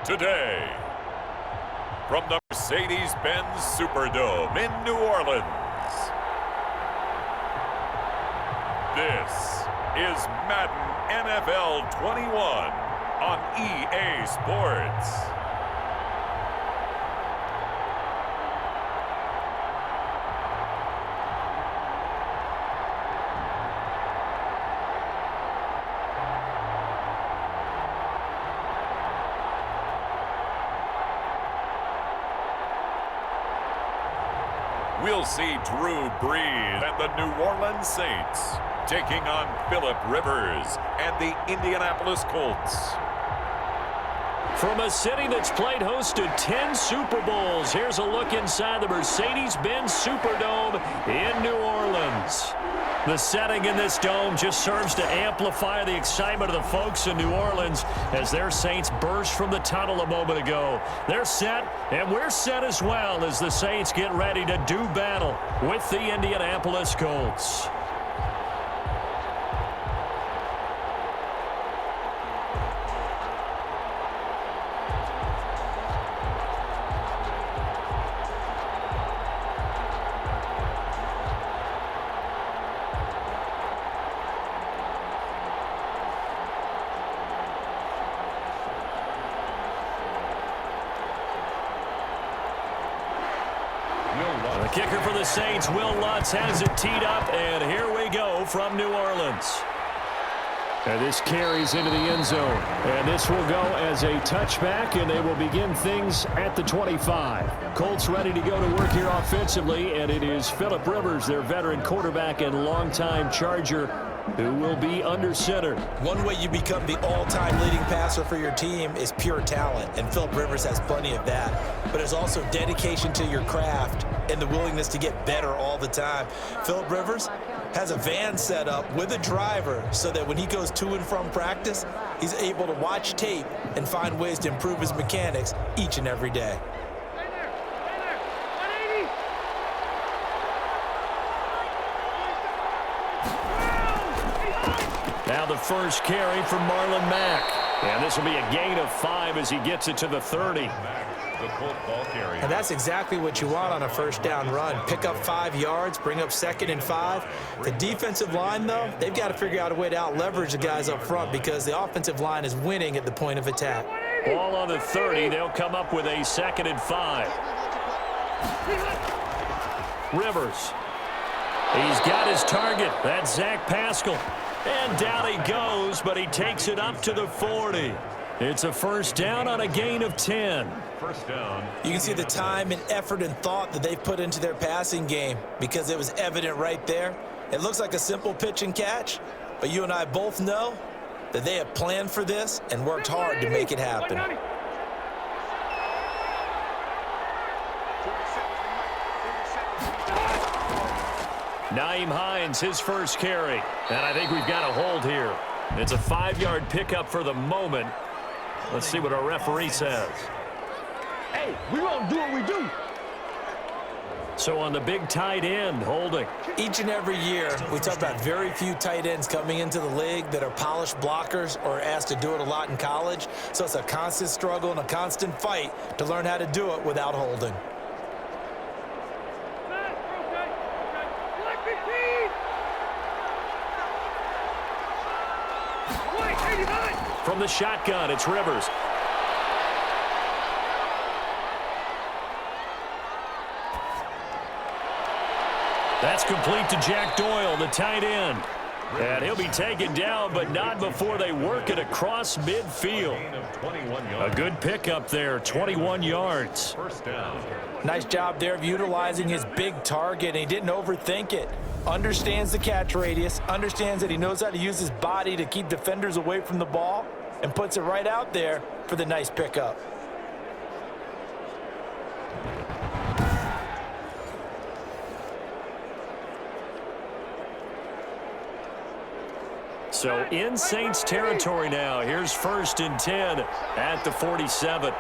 today. From the Mercedes-Benz Superdome in New Orleans, this is Madden NFL 21 on EA Sports. We'll see Drew Brees and the New Orleans Saints taking on Phillip Rivers and the Indianapolis Colts. From a city that's played host to 10 Super Bowls, here's a look inside the Mercedes-Benz Superdome in New Orleans. The setting in this dome just serves to amplify the excitement of the folks in New Orleans as their Saints burst from the tunnel a moment ago. They're set, and we're set as well as the Saints get ready to do battle with the Indianapolis Colts. The kicker for the Saints, Will Lutz, has it teed up, and here we go from New Orleans. And this carries into the end zone, and this will go as a touchback, and they will begin things at the 25. Colts ready to go to work here offensively, and it is Phillip Rivers, their veteran quarterback and longtime Charger, who will be under center. One way you become the all-time leading passer for your team is pure talent, and Phillip Rivers has plenty of that. But there's also dedication to your craft and the willingness to get better all the time. Phillip Rivers has a van set up with a driver so that when he goes to and from practice, he's able to watch tape and find ways to improve his mechanics each and every day. Now the first carry from Marlon Mack. And this will be a gain of 5 as he gets it to the 30. And that's exactly what you want on a first down run. Pick up 5 yards, bring up 2nd and 5. The defensive line, though, they've got to figure out a way to out-leverage the guys up front because the offensive line is winning at the point of attack. Ball on the 30. They'll come up with a 2nd and 5. Rivers. He's got his target. That's Zach Pascal. And down he goes, but he takes it up to the 40. It's a first down on a gain of 10. First down. You can see the time and effort and thought that they've put into their passing game because it was evident right there. It looks like a simple pitch and catch, but you and I both know that they have planned for this and worked hard to make it happen. Nyheim Hines, his first carry. And I think we've got a hold here. It's a 5-yard pickup for the moment. Let's see what our referee says. Hey, we're going to do what we do. So on the big tight end, holding. Each and every year, we talk about very few tight ends coming into the league that are polished blockers or asked to do it a lot in college. So it's a constant struggle and a constant fight to learn how to do it without holding. From the shotgun, it's Rivers. That's complete to Jack Doyle, the tight end. And he'll be taken down, but not before they work it across midfield. A good pickup there, 21 yards. First down. Nice job there of utilizing his big target, and he didn't overthink it. Understands the catch radius, understands that he knows how to use his body to keep defenders away from the ball, and puts it right out there for the nice pickup. So in Saints territory now. Here's 1st and 10 at the 47.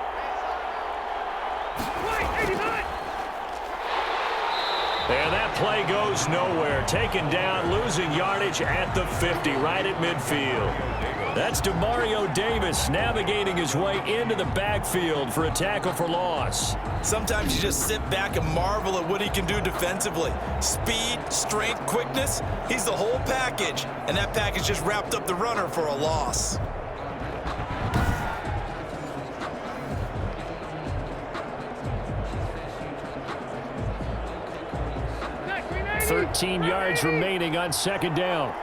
And that play goes nowhere. Taken down, losing yardage at the 50, right at midfield. That's Demario Davis navigating his way into the backfield for a tackle for loss. Sometimes you just sit back and marvel at what he can do defensively. Speed, strength, quickness, he's the whole package. And that package just wrapped up the runner for a loss. 13 yards remaining on second down.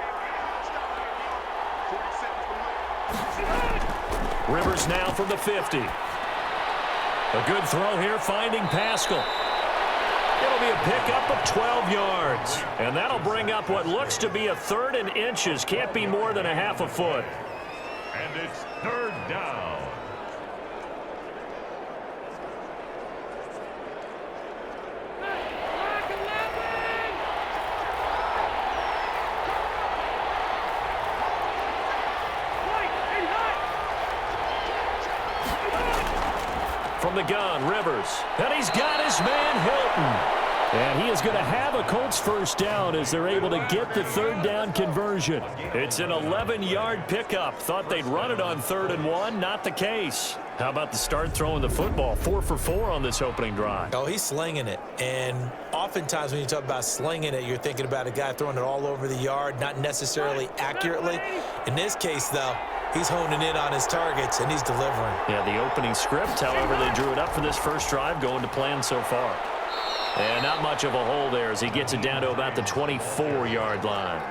Rivers now from the 50. A good throw here, finding Pascal. It'll be a pickup of 12 yards. And that'll bring up what looks to be a 3rd and inches. Can't be more than a half a foot. And it's 3rd down. From the gun, Rivers. And he's got his man, Hilton. And he is going to have a Colts first down as they're able to get the 3rd down conversion. It's an 11-yard pickup. Thought they'd run it on 3rd and 1. Not the case. How about the start throwing the football? 4 for 4 on this opening drive. Oh, he's slinging it. And oftentimes when you talk about slinging it, you're thinking about a guy throwing it all over the yard, not necessarily accurately. In this case, though, he's honing in on his targets, and he's delivering. Yeah, the opening script, however, they drew it up for this first drive, going to plan so far. And not much of a hole there as he gets it down to about the 24-yard line.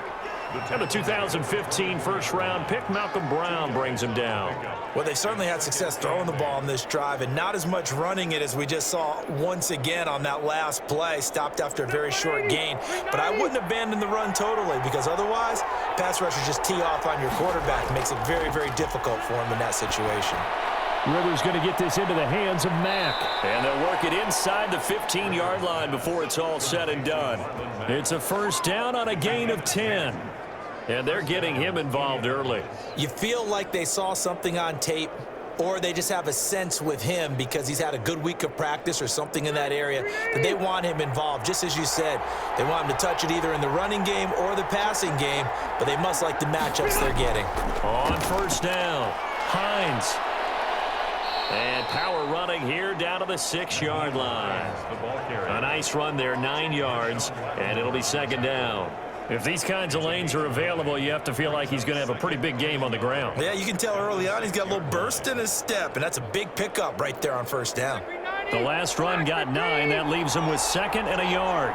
And the 2015 first-round pick, Malcolm Brown, brings him down. Well, they certainly had success throwing the ball on this drive, and not as much running it as we just saw once again on that last play. Stopped after a very short gain. But I wouldn't abandon the run totally, because otherwise, pass rushers just tee off on your quarterback. It makes it very, very difficult for him in that situation. Rivers going to get this into the hands of Mack. And they'll work it inside the 15-yard line before it's all said and done. It's a first down on a gain of 10. And they're getting him involved early. You feel like they saw something on tape, or they just have a sense with him because he's had a good week of practice or something in that area that they want him involved. Just as you said, they want him to touch it either in the running game or the passing game, but they must like the matchups they're getting. On first down, Hines. And power running here down to the 6-yard line. A nice run there, 9 yards, and it'll be second down. If these kinds of lanes are available, you have to feel like he's going to have a pretty big game on the ground. Yeah, you can tell early on he's got a little burst in his step, and that's a big pickup right there on first down. The last run got 9. That leaves him with 2nd and a yard.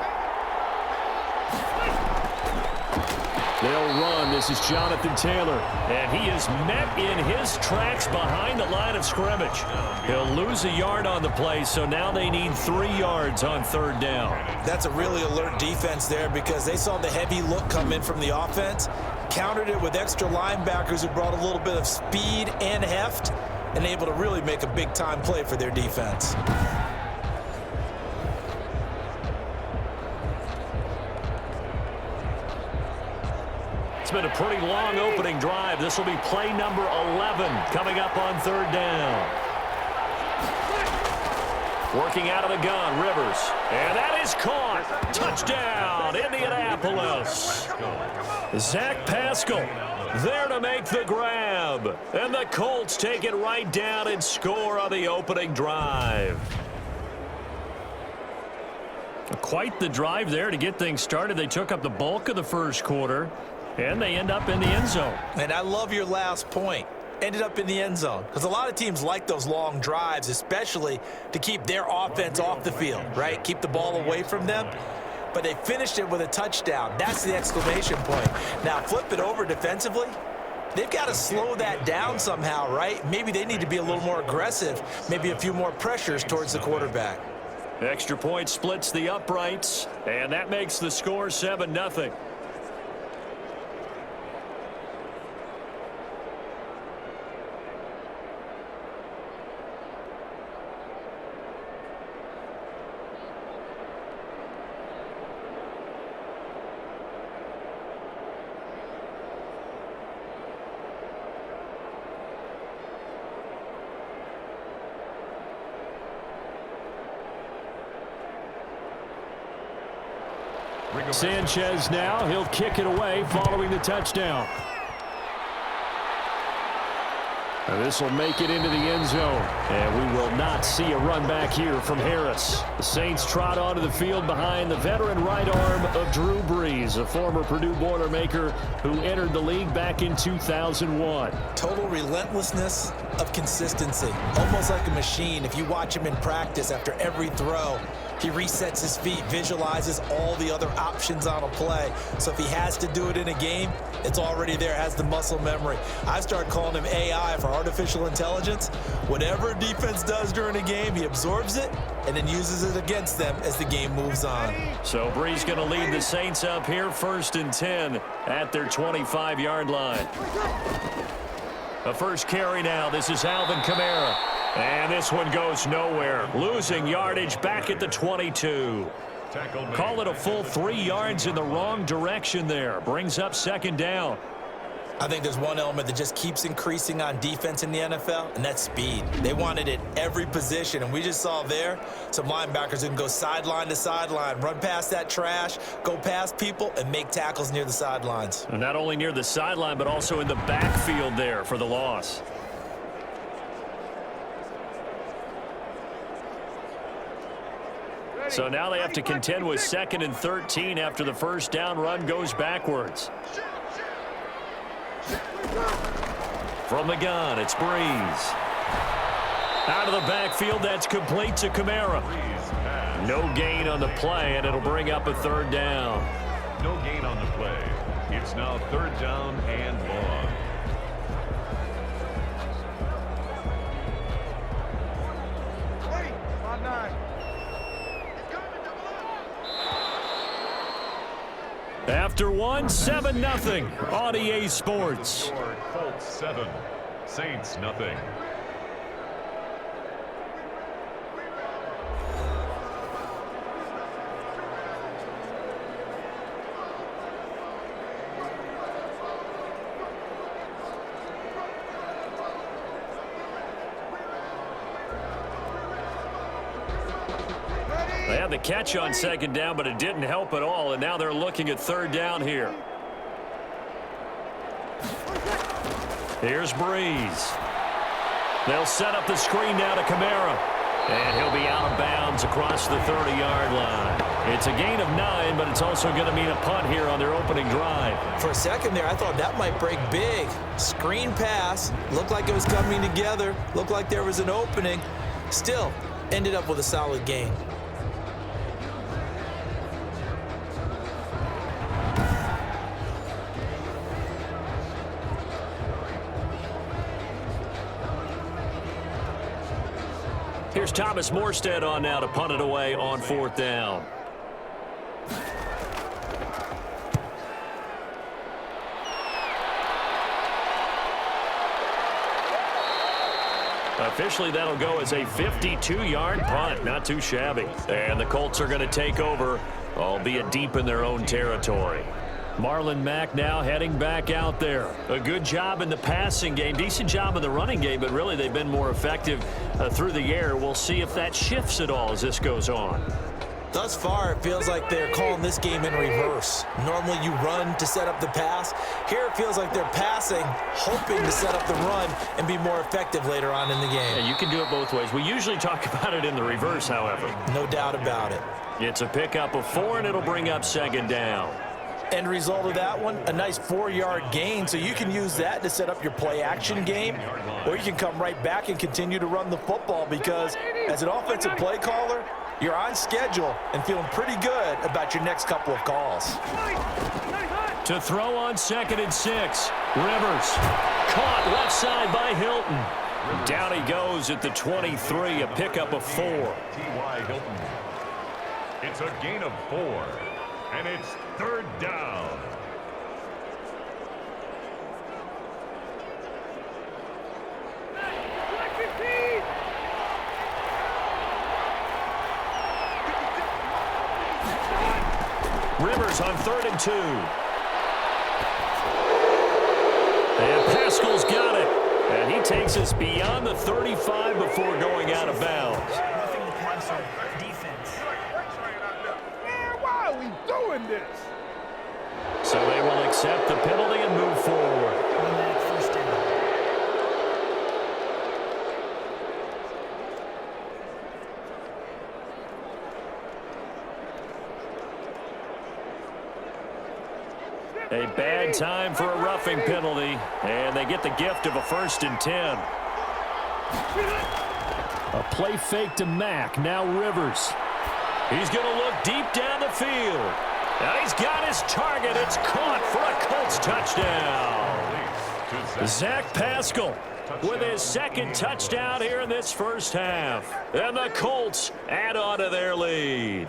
They'll run. This is Jonathan Taylor. And he is met in his tracks behind the line of scrimmage. He'll lose a yard on the play, so now they need 3 yards on 3rd down. That's a really alert defense there because they saw the heavy look come in from the offense, countered it with extra linebackers who brought a little bit of speed and heft, and able to really make a big-time play for their defense. It's been a pretty long opening drive. This will be play number 11 coming up on 3rd down. Working out of the gun, Rivers. And that is caught. Touchdown, Indianapolis. Zach Pascal there to make the grab. And the Colts take it right down and score on the opening drive. Quite the drive there to get things started. They took up the bulk of the first quarter. And they end up in the end zone. And I love your last point. Ended up in the end zone. Because a lot of teams like those long drives, especially to keep their offense off the field, right? Keep the ball away from them. But they finished it with a touchdown. That's the exclamation point. Now, flip it over defensively. They've got to slow that down somehow, right? Maybe they need to be a little more aggressive. Maybe a few more pressures towards the quarterback. Extra point splits the uprights. And that makes the score 7-0. Sanchez now. He'll kick it away following the touchdown. This will make it into the end zone. And we will not see a run back here from Harris. The Saints trot onto the field behind the veteran right arm of Drew Brees, a former Purdue Boilermaker who entered the league back in 2001. Total relentlessness of consistency. Almost like a machine. If you watch him in practice after every throw, he resets his feet, visualizes all the other options on a play. So if he has to do it in a game, it's already there, has the muscle memory. I start calling him AI for artificial intelligence. Whatever defense does during a game, he absorbs it and then uses it against them as the game moves on. So Brees going to lead the Saints up here, 1st and 10 at their 25-yard line. The first carry now. This is Alvin Kamara. And this one goes nowhere. Losing yardage back at the 22. Call it a full 3 yards in the wrong direction there. Brings up 2nd down. I think there's one element that just keeps increasing on defense in the NFL, and that's speed. They want it at every position, and we just saw there some linebackers who can go sideline to sideline, run past that trash, go past people, and make tackles near the sidelines. And not only near the sideline, but also in the backfield there for the loss. So now they have to contend with 2nd and 13 after the first down run goes backwards. From the gun, it's Brees. Out of the backfield, that's complete to Kamara. No gain on the play, and it'll bring up a 3rd down. No gain on the play. It's now 3rd down and long. After one, 7-0 on EA Sports. Colts 7, Saints nothing. They had the catch on 2nd down, but it didn't help at all, and now they're looking at 3rd down here. Here's Brees. They'll set up the screen now to Kamara, and he'll be out of bounds across the 30-yard line. It's a gain of 9, but it's also going to mean a punt here on their opening drive. For a second there, I thought that might break big. Screen pass, looked like it was coming together, looked like there was an opening. Still, ended up with a solid gain. Here's Thomas Morstead on now to punt it away on 4th down. Officially, that'll go as a 52-yard punt. Not too shabby. And the Colts are going to take over, albeit deep in their own territory. Marlon Mack now heading back out there. A good job in the passing game, decent job in the running game, but really they've been more effective through the air. We'll see if that shifts at all as this goes on. Thus far, it feels like they're calling this game in reverse. Normally you run to set up the pass. Here it feels like they're passing, hoping to set up the run and be more effective later on in the game. Yeah, you can do it both ways. We usually talk about it in the reverse, however. No doubt about it. It's a pickup of 4, and it'll bring up 2nd down. End result of that one, a nice 4-yard gain, so you can use that to set up your play-action game, or you can come right back and continue to run the football because as an offensive play caller, you're on schedule and feeling pretty good about your next couple of calls. To throw on 2nd and 6, Rivers caught left side by Hilton. Down he goes at the 23, a pickup of 4. T.Y. Hilton. It's a gain of 4, and it's 3rd down. Rivers on 3rd and 2. And Pascal's got it. And he takes us beyond the 35 before going out of bounds. Man, why are we doing doing this. So they will accept the penalty and move forward. On that first down. A bad time for a roughing penalty, and they get the gift of a 1st and 10. A play fake to Mack, now Rivers. He's going to look deep down the field. Now he's got his target. It's caught for a Colts touchdown. Zach Pascal with his 2nd touchdown here in this first half. And the Colts add on to their lead.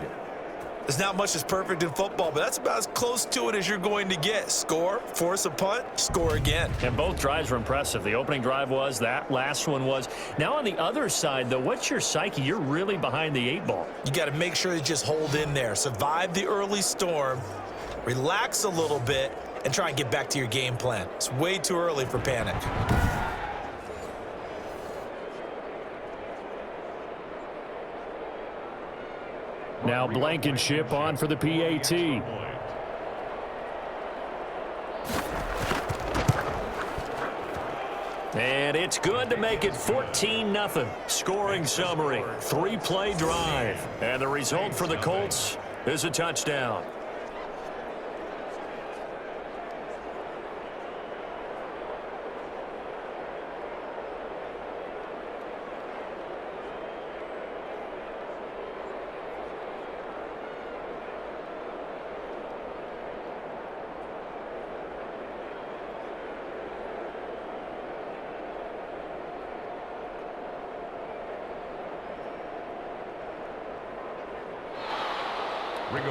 There's not much that's perfect in football, but that's about as close to it as you're going to get. Score, force a punt, score again. And both drives were impressive. The opening drive was, that last one was. Now on the other side, though, what's your psyche? You're really behind the 8 ball. You got to make sure you just hold in there. Survive the early storm, relax a little bit, and try and get back to your game plan. It's way too early for panic. Now Blankenship on for the PAT. And it's good to make it 14-0. Scoring summary, 3-play drive. And the result for the Colts is a touchdown.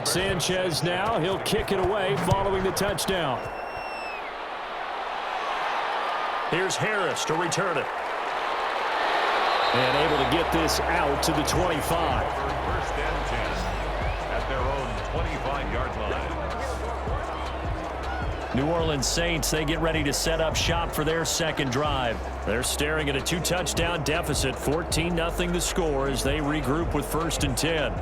Sanchez now, he'll kick it away following the touchdown. Here's Harris to return it. And able to get this out to the 25. First and 10 at their own 25-yard line. New Orleans Saints, they get ready to set up shop for their 2nd drive. They're staring at a 2-touchdown deficit, 14-0 the score as they regroup with 1st and 10.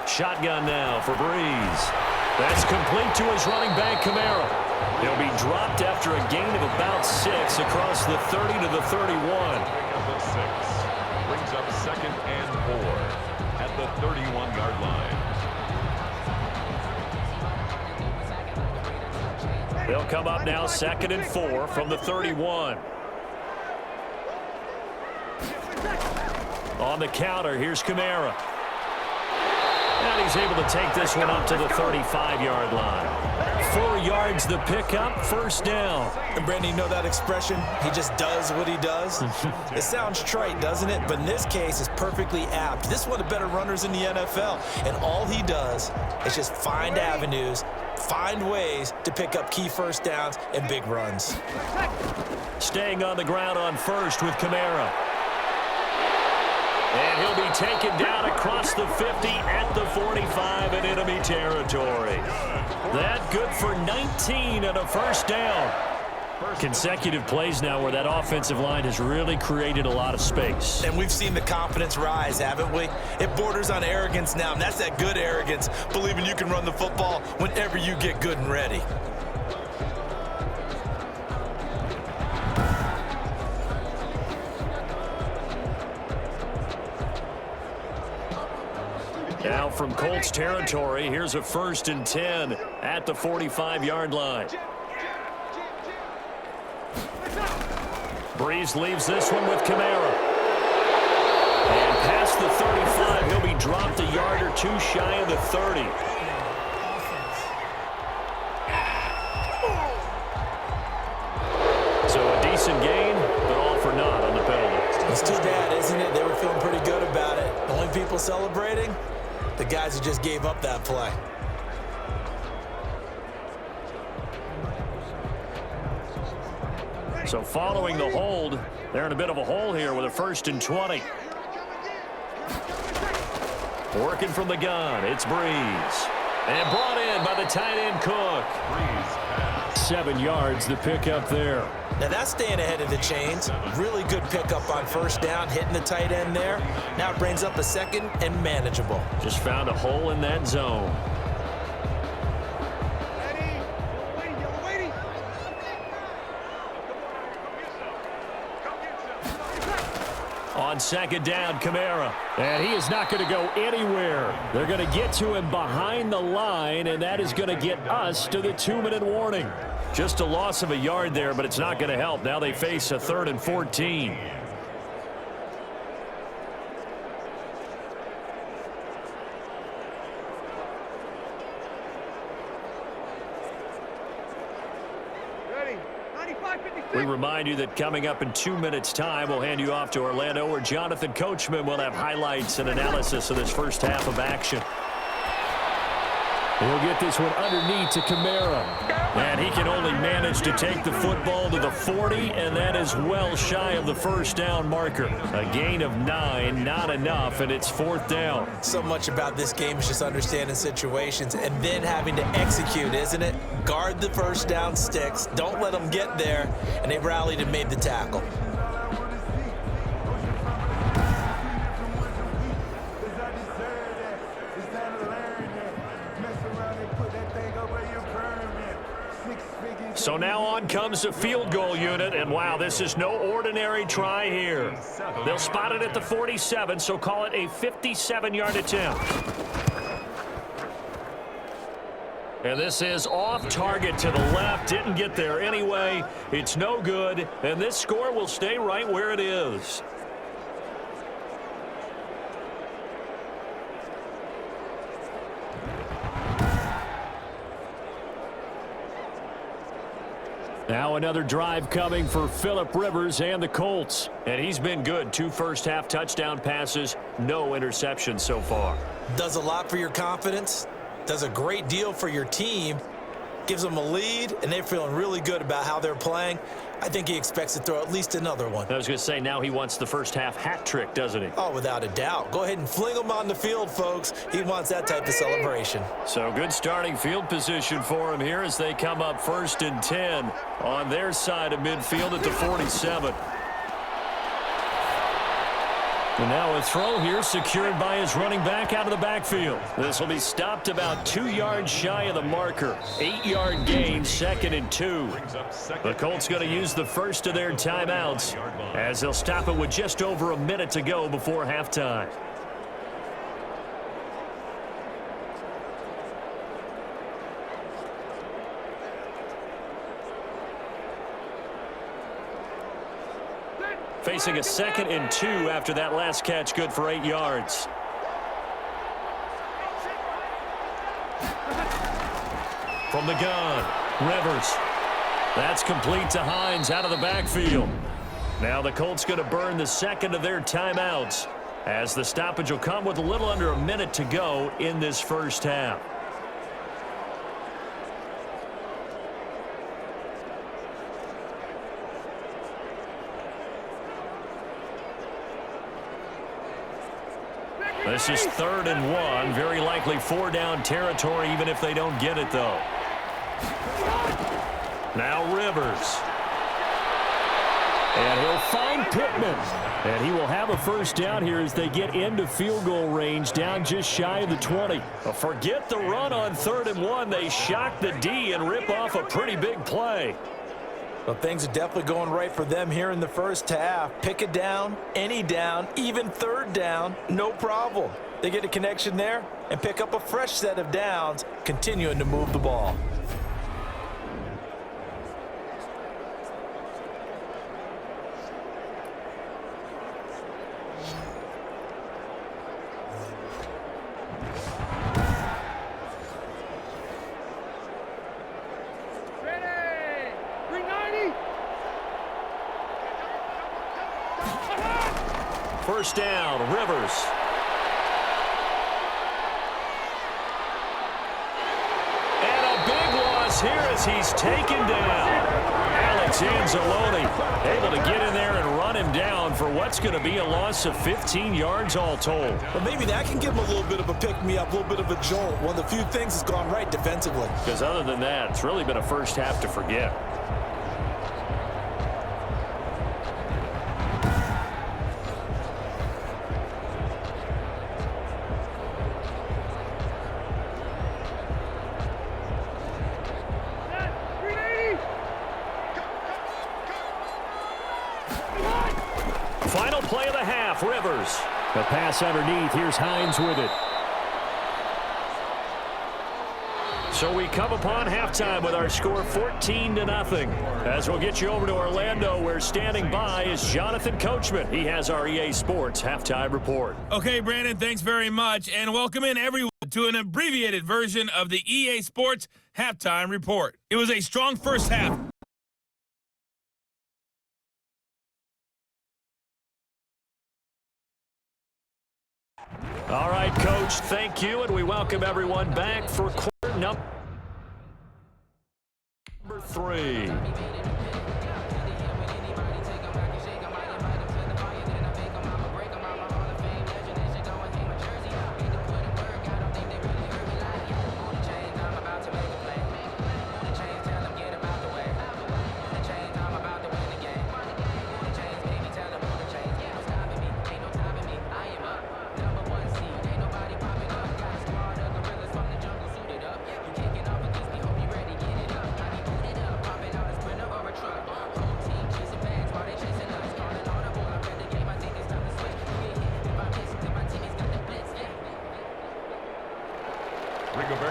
Shotgun now for Breeze. That's complete to his running back, Kamara. He'll be dropped after a gain of about 6 across the 30 to the 31. Brings up 2nd and 4 at the 31-yard line. They'll come up now 2nd and 4 from the 31. On the counter, here's Kamara. And he's able to take this one up to the 35-yard line. 4 yards the pickup, 1st down. And Brandon, you know that expression? He just does what he does. It sounds trite, doesn't it? But in this case, it's perfectly apt. This is one of the better runners in the NFL. And all he does is just find avenues, find ways to pick up key 1st downs and big runs. Staying on the ground on 1st with Kamara. And he'll be taken down across the 50 at the 45 in enemy territory. That good for 19 and a 1st down. Consecutive plays now where that offensive line has really created a lot of space. And we've seen the confidence rise, haven't we? It borders on arrogance now, and that's that good arrogance, believing you can run the football whenever you get good and ready. Now from Colts territory, here's a 1st and 10 at the 45-yard line. Breeze leaves this one with Kamara. And past the 35, he'll be dropped a yard or 2 shy of the 30. So a decent gain, but all for naught on the penalty. It's too bad, isn't it? They were feeling pretty good about it. The only people celebrating? The guys who just gave up that play. So following the hold, they're in a bit of a hole here with a 1st and 20. Working from the gun, it's Breeze. And brought in by the tight end Cook. 7 yards the pickup there. Now that's staying ahead of the chains. Really good pickup on 1st down, hitting the tight end there. Now it brings up a 2nd and manageable. Just found a hole in that zone. On 2nd down, Kamara. And he is not going to go anywhere. They're going to get to him behind the line, and that is going to get us to the 2-minute warning. Just a loss of a yard there, but it's not going to help. Now they face a 3rd and 14. We remind you that coming up in 2 minutes' time, we'll hand you off to Orlando, where Jonathan Coachman will have highlights and analysis of this first half of action. He'll get this one underneath to Kamara. And he can only manage to take the football to the 40, and that is well shy of the 1st down marker. A gain of 9, not enough, and it's 4th down. So much about this game is just understanding situations and then having to execute, isn't it? Guard the 1st down sticks. Don't let them get there, and they rallied and made the tackle. So now on comes the field goal unit, and wow, this is no ordinary try here. They'll spot it at the 47, so call it a 57-yard attempt. And this is off target to the left, didn't get there anyway. It's no good, and this score will stay right where it is. Now another drive coming for Phillip Rivers and the Colts. And he's been good. 2 first-half touchdown passes, no interceptions so far. Does a lot for your confidence, does a great deal for your team, gives them a lead, and they're feeling really good about how they're playing. I think he expects to throw at least another one. I was going to say, now he wants the first-half hat trick, doesn't he? Oh, without a doubt. Go ahead and fling him on the field, folks. He wants that type of celebration. So good starting field position for him here as they come up 1st and 10 on their side of midfield at the 47. And now a throw here secured by his running back out of the backfield. This will be stopped about 2 yards shy of the marker. 8-yard gain, 2nd and 2. The Colts going to use the first of their timeouts as they'll stop it with just over a minute to go before halftime. Facing a 2nd and 2 after that last catch, good for 8 yards. From the gun, Rivers. That's complete to Hines out of the backfield. Now the Colts going to burn the 2nd of their timeouts as the stoppage will come with a little under a minute to go in this first half. This is 3rd and 1. Very likely 4-down territory, even if they don't get it, though. Now Rivers. And he'll find Pittman. And he will have a first down here as they get into field goal range, down just shy of the 20. Forget the run on 3rd and 1. They shock the D and rip off a pretty big play. Well, things are definitely going right for them here in the first half. Pick it down, any down, even 3rd down, no problem. They get a connection there and pick up a fresh set of downs, continuing to move the ball. First down, Rivers. And a big loss here as he's taken down. It's Anzalone able to get in there and run him down for what's going to be a loss of 15 yards all told. But maybe that can give him a little bit of a pick-me-up, a little bit of a jolt. One of the few things that's gone right defensively. Because other than that, it's really been a first half to forget. Final play of the half, Rivers. The pass underneath. Here's Hines with it. So we come upon halftime with our score 14-0. As we'll get you over to Orlando, where standing by is Jonathan Coachman. He has our EA Sports halftime report. Okay, Brandon, thanks very much, and welcome in everyone to an abbreviated version of the EA Sports halftime report. It was a strong first half. All right, Coach, thank you, and we welcome everyone back for quarter number 3.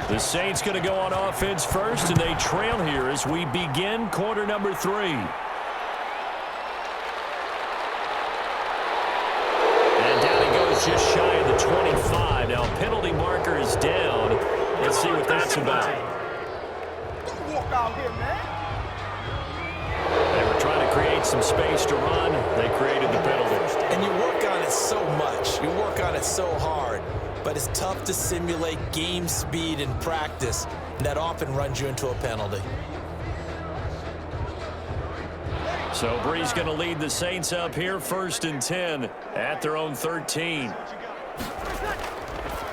The Saints going to go on offense first, and they trail here as we begin quarter number 3. And down he goes just shy of the 25. Now, penalty marker is down. Let's see what that's about. Don't walk out here, man. They were trying to create some space to run. They created the penalty. And you work on it so much. You work on it so hard. But it's tough to simulate game speed in practice, and that often runs you into a penalty. So Brees going to lead the Saints up here, 1st and 10 at their own 13.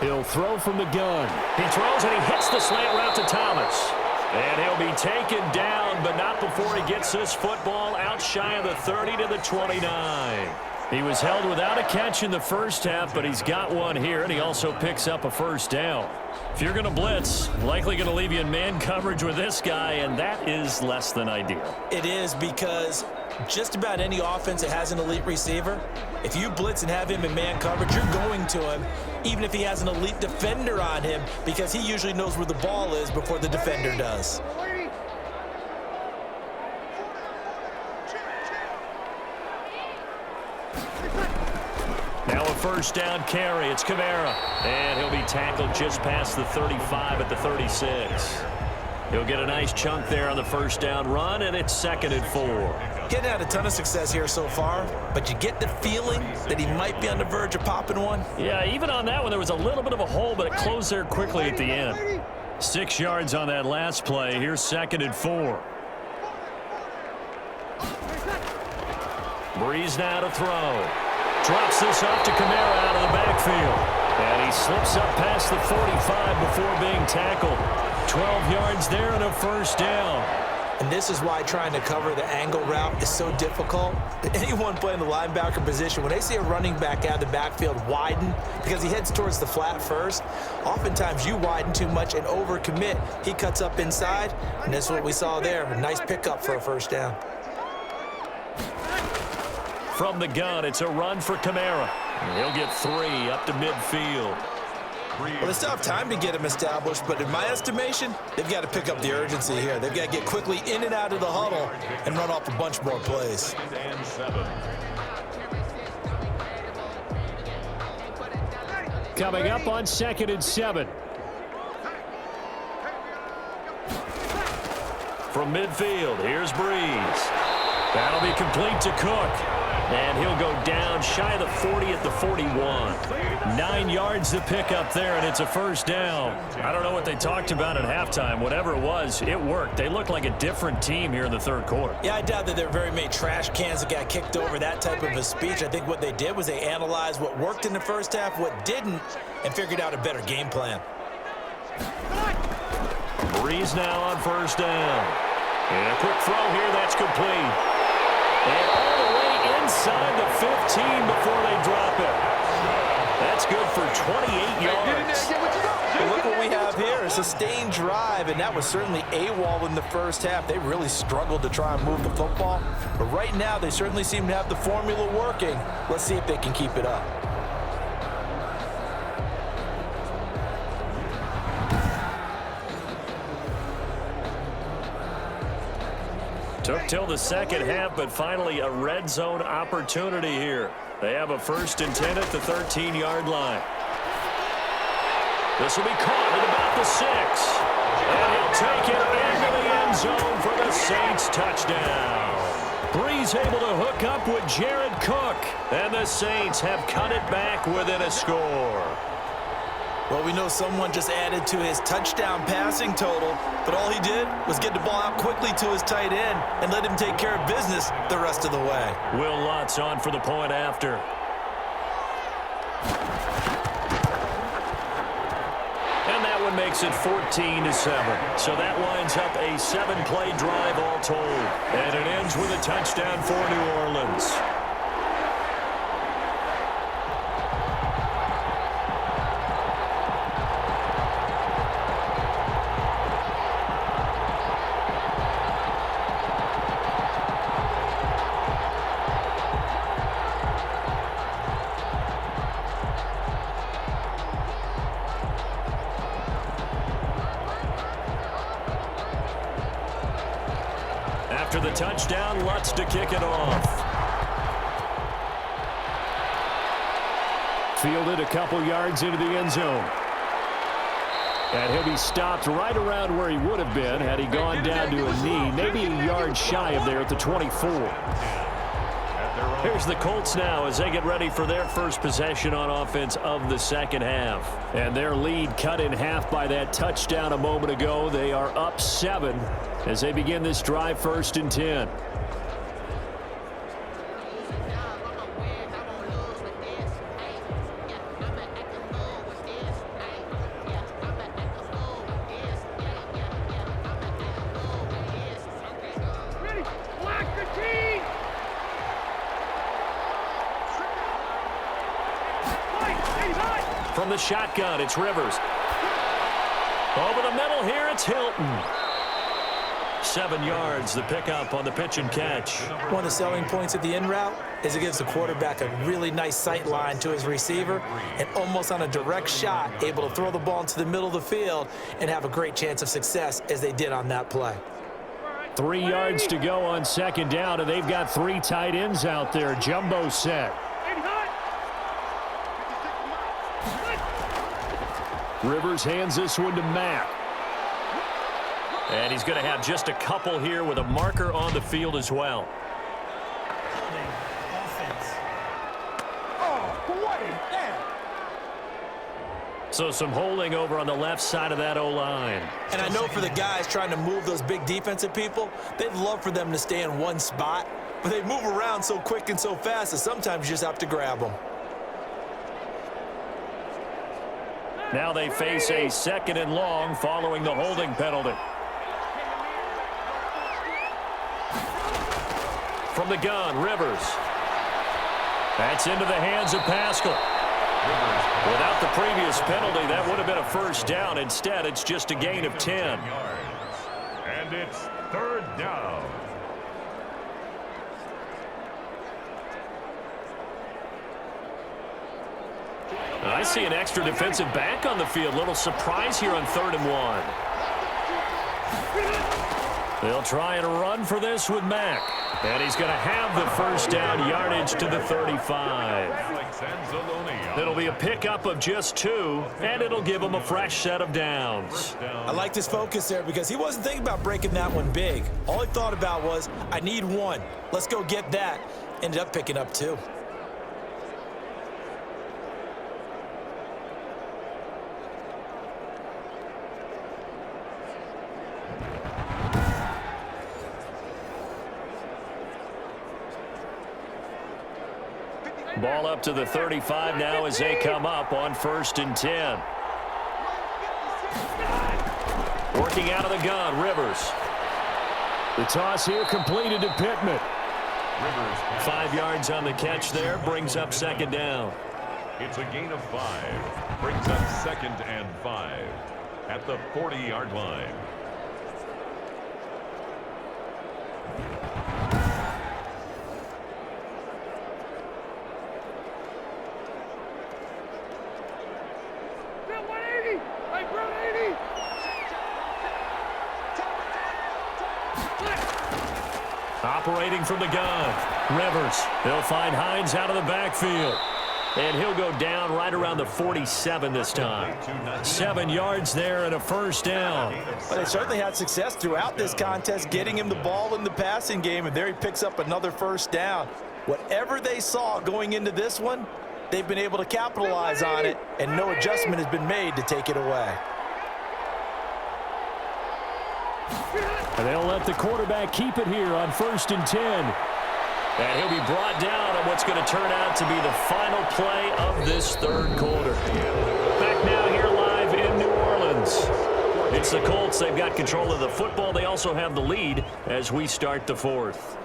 He'll throw from the gun. He throws and he hits the slant route to Thomas. And he'll be taken down, but not before he gets this football out shy of the 30 to the 29. He was held without a catch in the first half, but he's got one here, and he also picks up a first down. If you're going to blitz, likely going to leave you in man coverage with this guy, and that is less than ideal. It is, because just about any offense that has an elite receiver, if you blitz and have him in man coverage, you're going to him, even if he has an elite defender on him, because he usually knows where the ball is before the defender does. Now a first down carry. It's Kamara. And he'll be tackled just past the 35 at the 36. He'll get a nice chunk there on the first down run, and it's 2nd and 4. Getting had a ton of success here so far, but you get the feeling that he might be on the verge of popping one. Yeah, even on that one, there was a little bit of a hole, but it closed there quickly at the end. 6 yards on that last play. Here's 2nd and 4. Brees now to throw. Drops this off to Kamara out of the backfield. And he slips up past the 45 before being tackled. 12 yards there and a first down. And this is why trying to cover the angle route is so difficult. Anyone playing the linebacker position, when they see a running back out of the backfield widen, because he heads towards the flat first, oftentimes you widen too much and overcommit. He cuts up inside, and that's what we saw there. A nice pickup for a first down. From the gun, it's a run for Kamara. He'll get 3 up to midfield. Well, they still have time to get him established, but in my estimation, they've got to pick up the urgency here. They've got to get quickly in and out of the huddle and run off a bunch more plays. Coming up on 2nd and 7. From midfield, here's Brees. That'll be complete to Cook. And he'll go down shy of the 40 at the 41. 9 yards to pick up there, and it's a first down. I don't know what they talked about at halftime. Whatever it was, it worked. They looked like a different team here in the third quarter. Yeah, I doubt that there were very many trash cans that got kicked over, that type of a speech. I think what they did was they analyzed what worked in the first half, what didn't, and figured out a better game plan. Breeze now on first down. And a quick throw here, that's complete. And all the way inside the 15 before they drop it. That's good for 28 yards. And look what we have here, a sustained drive, and that was certainly AWOL in the first half. They really struggled to try and move the football. But right now, they certainly seem to have the formula working. Let's see if they can keep it up. Took till the second half, but finally a red zone opportunity here. They have a 1st and 10 at the 13-yard line. This will be caught at about the 6. And he'll take it into the end zone for the Saints touchdown. Breeze able to hook up with Jared Cook. And the Saints have cut it back within a score. Well, we know someone just added to his touchdown passing total, but all he did was get the ball out quickly to his tight end and let him take care of business the rest of the way. Will Lutz on for the point after. And that one makes it 14-7. So that winds up a 7-play drive all told. And it ends with a touchdown for New Orleans. After the touchdown, Lutz to kick it off. Fielded a couple yards into the end zone. And he'll be stopped right around where he would have been had he gone down to a knee, maybe a yard shy of there at the 24. Here's the Colts now as they get ready for their first possession on offense of the second half. And their lead cut in half by that touchdown a moment ago. They are up 7 as they begin this drive 1st and 10. From the shotgun, it's Rivers. Over the middle here, it's Hilton. 7 yards, the pickup on the pitch and catch. One of the selling points of the in route is it gives the quarterback a really nice sight line to his receiver and almost on a direct shot, able to throw the ball into the middle of the field and have a great chance of success as they did on that play. 3 yards to go on second down, and they've got 3 tight ends out there. Jumbo set. Rivers hands this one to Mack. And he's going to have just a couple here with a marker on the field as well. So some holding over on the left side of that O-line. And I know for the guys trying to move those big defensive people, they'd love for them to stay in one spot, but they move around so quick and so fast that sometimes you just have to grab them. Now they face a 2nd and long following the holding penalty. From the gun, Rivers. That's into the hands of Pascal. Without the previous penalty, that would have been a first down. Instead, it's just a gain of 10. And it's 3rd down. I see an extra defensive back on the field. Little surprise here on 3rd and 1. They'll try and run for this with Mack. And he's going to have the first down yardage to the 35. It'll be a pickup of just 2, and it'll give him a fresh set of downs. I liked his focus there because he wasn't thinking about breaking that one big. All he thought about was, I need 1. Let's go get that. Ended up picking up 2. Ball up to the 35 now as they come up on 1st and 10. Working out of the gun, Rivers. The toss here completed to Pittman. 5 yards on the catch there, brings up 2nd down. It's a gain of 5. Brings up 2nd and 5 at the 40-yard line. Operating from the gun, Rivers. They'll find Hines out of the backfield. And he'll go down right around the 47 this time. 7 yards there and a first down. But they certainly had success throughout this contest, getting him the ball in the passing game, and there he picks up another first down. Whatever they saw going into this one, they've been able to capitalize on it, and no adjustment has been made to take it away. And they'll let the quarterback keep it here on 1st and 10. And he'll be brought down on what's going to turn out to be the final play of this 3rd quarter. Back now here live in New Orleans. It's the Colts. They've got control of the football. They also have the lead as we start the 4th.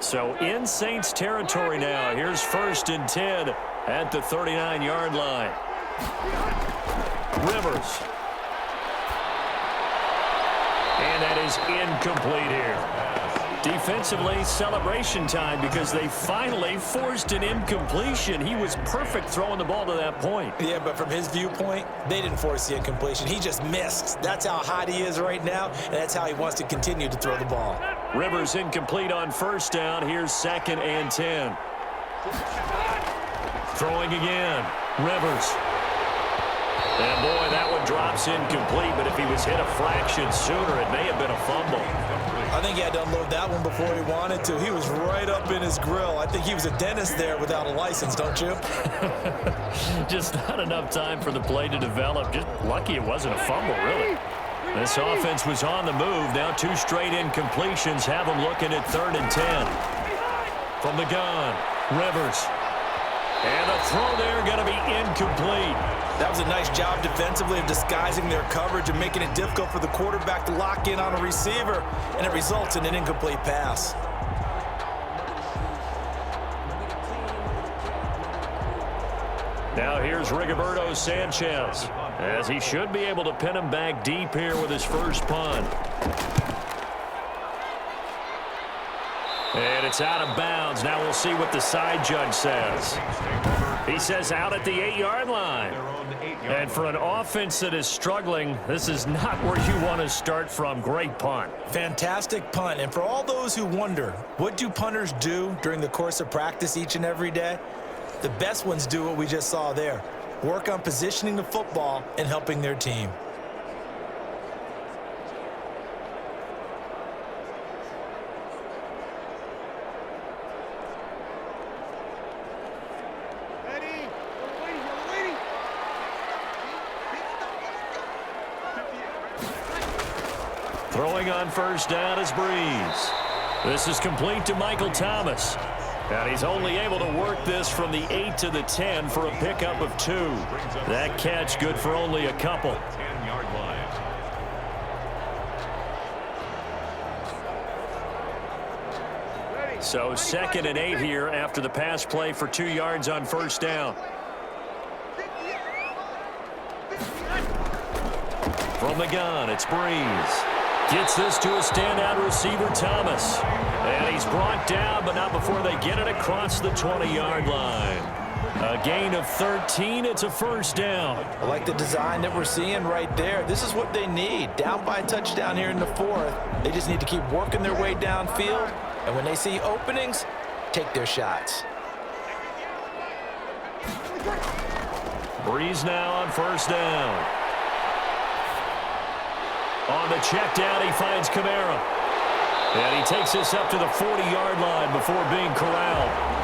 So in Saints territory now. Here's 1st and 10 at the 39-yard line. Rivers. And that is incomplete here. Defensively, celebration time because they finally forced an incompletion. He was perfect throwing the ball to that point. Yeah, but from his viewpoint, they didn't force the incompletion. He just missed. That's how hot he is right now, and that's how he wants to continue to throw the ball. Rivers incomplete on 1st down. Here's 2nd and 10. Throwing again. Rivers. And boy, that one drops incomplete, but if he was hit a fraction sooner, it may have been a fumble. I think he had to unload that one before he wanted to. He was right up in his grill. I think he was a dentist there without a license, don't you? Just not enough time for the play to develop. Just lucky it wasn't a fumble, really. This offense was on the move. Now 2 straight incompletions have them looking at 3rd and 10. From the gun, Rivers. And the throw there going to be incomplete. That was a nice job defensively of disguising their coverage and making it difficult for the quarterback to lock in on a receiver, and it results in an incomplete pass. Now here's Rigoberto Sanchez, as he should be able to pin him back deep here with his first punt. And it's out of bounds. Now we'll see what the side judge says. He says out at the 8-yard line. And for an offense that is struggling, this is not where you want to start from. Great punt. Fantastic punt. And for all those who wonder, what do punters do during the course of practice each and every day? The best ones do what we just saw there. Work on positioning the football and helping their team. Throwing on 1st down is Breeze. This is complete to Michael Thomas. And he's only able to work this from the 8 to the 10 for a pickup of 2. That catch good for only a couple. 10-yard line. So 2nd and 8 here after the pass play for 2 yards on 1st down. From the gun, it's Breeze. Gets this to a standout receiver, Thomas. And he's brought down, but not before they get it across the 20-yard line. A gain of 13. It's a first down. I like the design that we're seeing right there. This is what they need. Down by a touchdown here in the fourth. They just need to keep working their way downfield. And when they see openings, take their shots. Breeze now on first down. On the check down, he finds Kamara. And he takes this up to the 40-yard line before being corralled.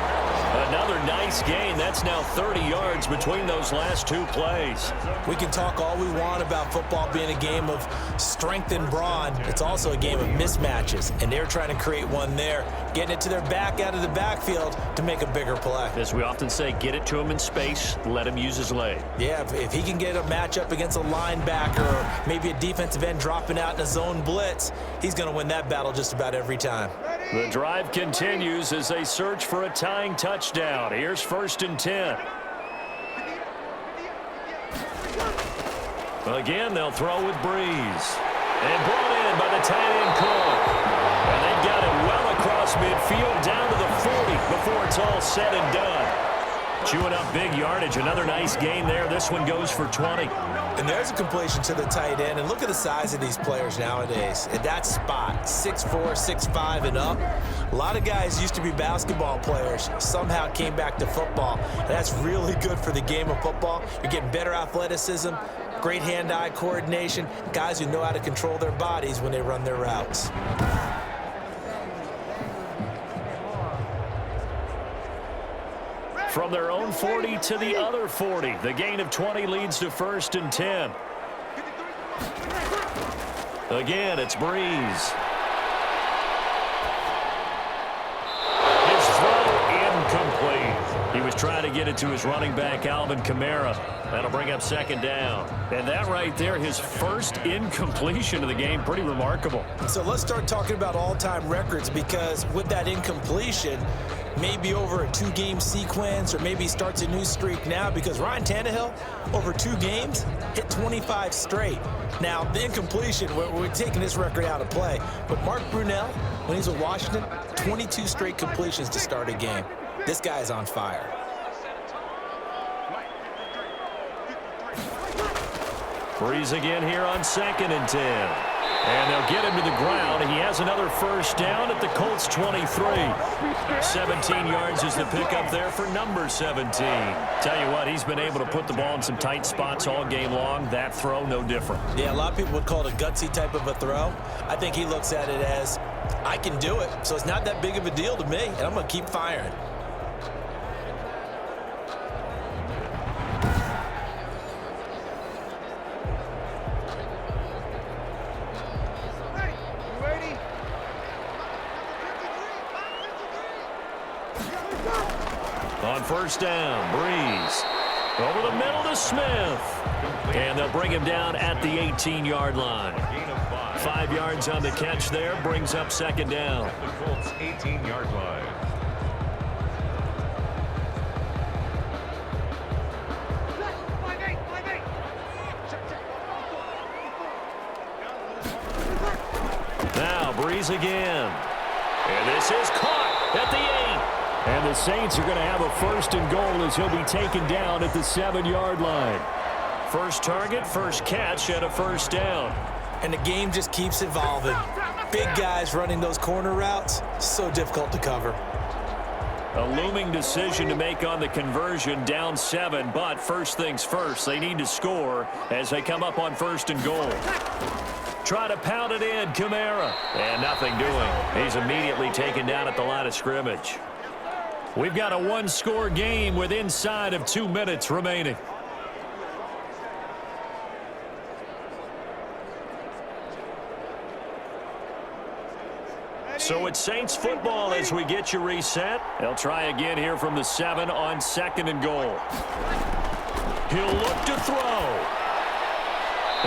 Another nice gain. That's now 30 yards between those last two plays. We can talk all we want about football being a game of strength and brawn. It's also a game of mismatches, and they're trying to create one there, getting it to their back out of the backfield to make a bigger play. As we often say, get it to him in space, let him use his leg. Yeah, if he can get a matchup against a linebacker or maybe a defensive end dropping out in a zone blitz, he's going to win that battle just about every time. The drive continues as they search for a tying touchdown. Here's 1st and 10. Again, they'll throw with Breeze. And brought in by the tight end Cook. And they've got it well across midfield down to the 40 before it's all said and done. Chewing up big yardage. Another nice gain there. This one goes for 20. And there's a completion to the tight end. And look at the size of these players nowadays. At that spot, 6'4", 6'5", and up. A lot of guys used to be basketball players, somehow came back to football. And that's really good for the game of football. You're getting better athleticism, great hand-eye coordination, guys who know how to control their bodies when they run their routes. From their own 40 to the other 40. The gain of 20 leads to 1st and 10. Again, it's Breeze. His throw incomplete. He was trying to get it to his running back, Alvin Kamara. That'll bring up 2nd down. And that right there, his first incompletion of the game, pretty remarkable. So let's start talking about all-time records, because with that incompletion, maybe over a 2-game sequence, or maybe starts a new streak now, because Ryan Tannehill, over 2 games, hit 25 straight. Now, the incompletion, we're taking this record out of play, but Mark Brunell, when he's with Washington, 22 straight completions to start a game. This guy's on fire. Breeze again here on 2nd and 10. And they'll get him to the ground. He has another first down at the Colts 23. 17 yards is the pickup there for number 17. Tell you what, he's been able to put the ball in some tight spots all game long. That throw, no different. Yeah, a lot of people would call it a gutsy type of a throw. I think he looks at it as, I can do it, so it's not that big of a deal to me, and I'm going to keep firing. On first down, Breeze. Over the middle to Smith. And they'll bring him down at the 18-yard line. 5 yards on the catch there, brings up 2nd down. The Colts 18-yard line. Now Breeze again. And this is caught at the 8. And the Saints are going to have a 1st and goal as he'll be taken down at the 7-yard line. First target, first catch, and a first down. And the game just keeps evolving. Big guys running those corner routes, so difficult to cover. A looming decision to make on the conversion, down 7, but first things first, they need to score as they come up on 1st and goal. Try to pound it in, Kamara, and nothing doing. He's immediately taken down at the line of scrimmage. We've got a 1-score game with inside of 2 minutes remaining. So it's Saints football as we get you reset. They'll try again here from the 7 on 2nd and goal. He'll look to throw.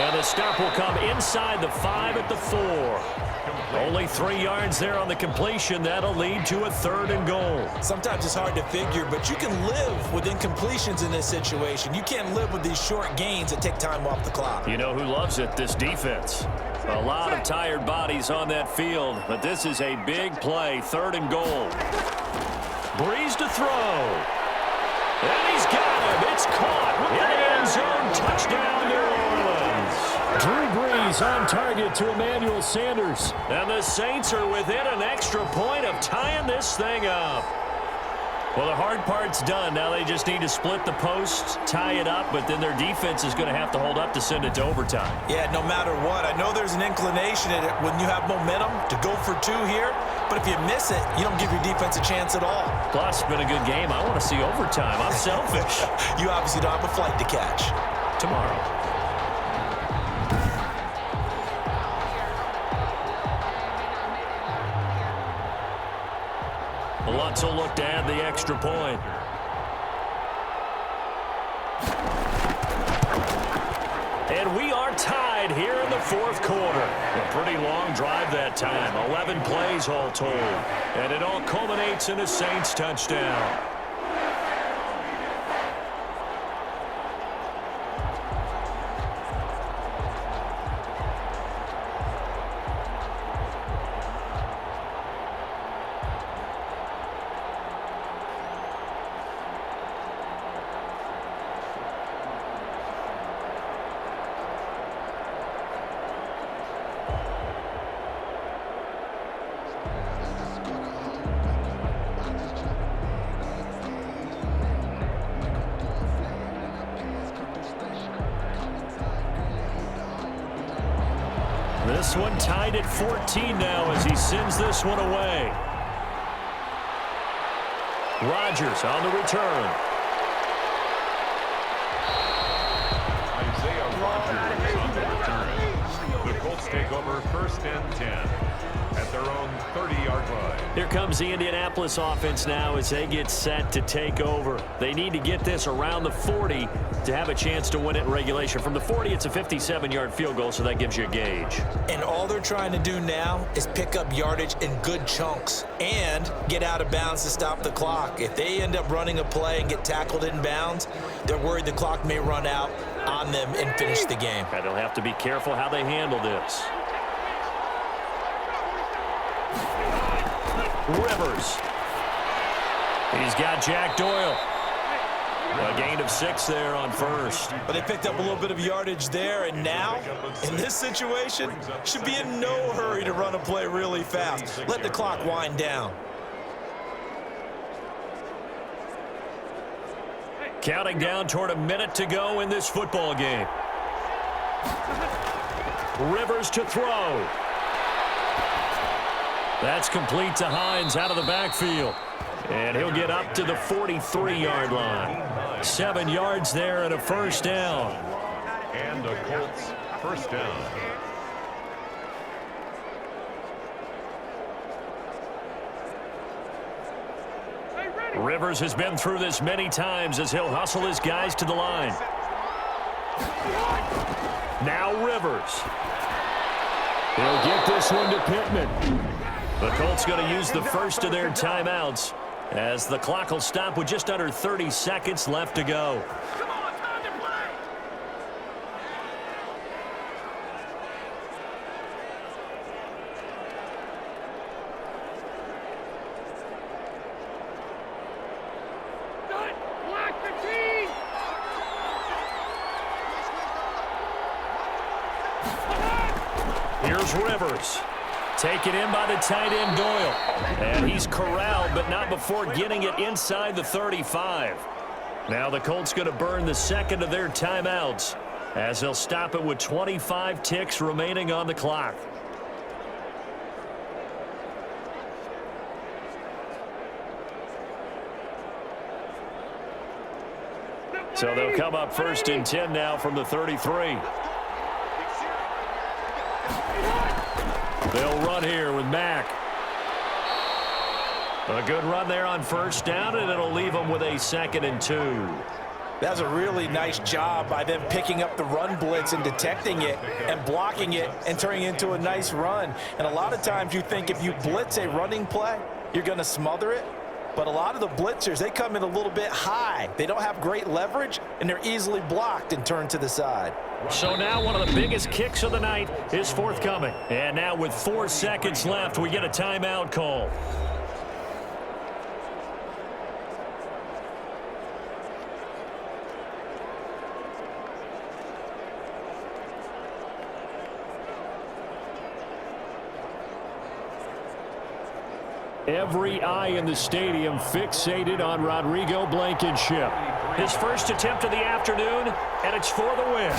And the stop will come inside the 5 at the 4. Only 3 yards there on the completion. That'll lead to a 3rd and goal. Sometimes it's hard to figure, but you can live with incompletions in this situation. You can't live with these short gains that take time off the clock. You know who loves it? This defense. A lot of tired bodies on that field, but this is a big play, 3rd and goal. Breeze to throw. And he's got him. It's caught in the end zone. Touchdown, New Orleans. Drew Brees on target to Emmanuel Sanders. And the Saints are within an extra point of tying this thing up. Well, the hard part's done. Now they just need to split the posts, tie it up, but then their defense is going to have to hold up to send it to overtime. Yeah, no matter what. I know there's an inclination in it when you have momentum to go for 2 here, but if you miss it, you don't give your defense a chance at all. Plus, it's been a good game. I want to see overtime. I'm selfish. You obviously don't have a flight to catch. Tomorrow. Lutz will look to add the extra point. And we are tied here in the 4th quarter. A pretty long drive that time. 11 plays all told. And it all culminates in a Saints touchdown. This one tied at 14 now as he sends this one away. Rodgers on the return. Isaiah Rodgers on the return. The Colts take over 1st and 10 at their own 30-yard line. Here comes the Indianapolis offense now as they get set to take over. They need to get this around the 40 to have a chance to win it in regulation. From the 40, it's a 57-yard field goal, so that gives you a gauge. And all they're trying to do now is pick up yardage in good chunks and get out of bounds to stop the clock. If they end up running a play and get tackled in bounds, they're worried the clock may run out on them and finish the game. And they'll have to be careful how they handle this. Rivers. He's got Jack Doyle. A gain of 6 there on 1st. But they picked up a little bit of yardage there, and now, in this situation, should be in no hurry to run a play really fast. Let the clock wind down. Counting down toward a minute to go in this football game. Rivers to throw. That's complete to Hines out of the backfield. And he'll get up to the 43-yard line. 7 yards there and a 1st down. And the Colts 1st down. Rivers has been through this many times as he'll hustle his guys to the line. Now Rivers. He'll get this one to Pittman. The Colts going to use the first of their timeouts as the clock will stop with just under 30 seconds left to go. Here's Rivers. Taken in by the tight end Doyle. And he's corralled, but not before getting it inside the 35. Now the Colts going to burn the second of their timeouts as they'll stop it with 25 ticks remaining on the clock. So they'll come up 1st and 10 now from the 33. They'll run here with Mack. A good run there on 1st down, and it'll leave them with a 2nd and 2. That's a really nice job by them picking up the run blitz and detecting it and blocking it and turning it into a nice run. And a lot of times you think if you blitz a running play, you're going to smother it. But a lot of the blitzers, they come in a little bit high. They don't have great leverage, and they're easily blocked and turned to the side. So now one of the biggest kicks of the night is forthcoming. And now with 4 seconds left, we get a timeout call. Every eye in the stadium fixated on Rodrigo Blankenship. His first attempt of the afternoon, and it's for the win.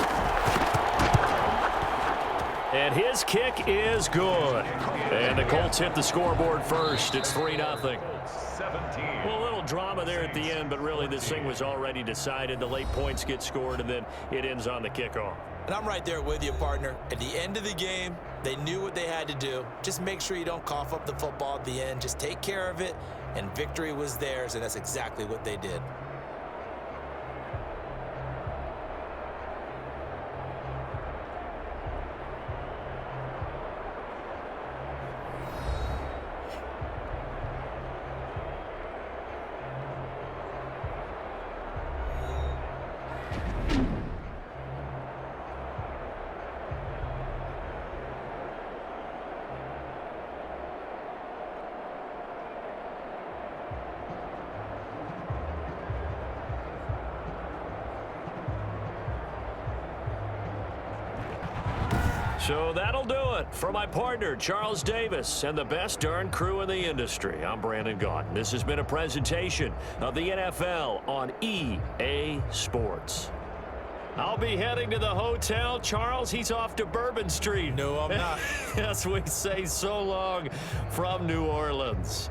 And his kick is good. And the Colts hit the scoreboard first. It's 3-0. Well, a little drama there at the end, but really this thing was already decided. The late points get scored, and then it ends on the kickoff. And I'm right there with you, partner. At the end of the game, they knew what they had to do. Just make sure you don't cough up the football at the end. Just take care of it, and victory was theirs, and that's exactly what they did. So that'll do it for my partner, Charles Davis, and the best darn crew in the industry. I'm Brandon Gaudin. This has been a presentation of the NFL on EA Sports. I'll be heading to the hotel. Charles, he's off to Bourbon Street. No, I'm not. Yes, we say so long from New Orleans.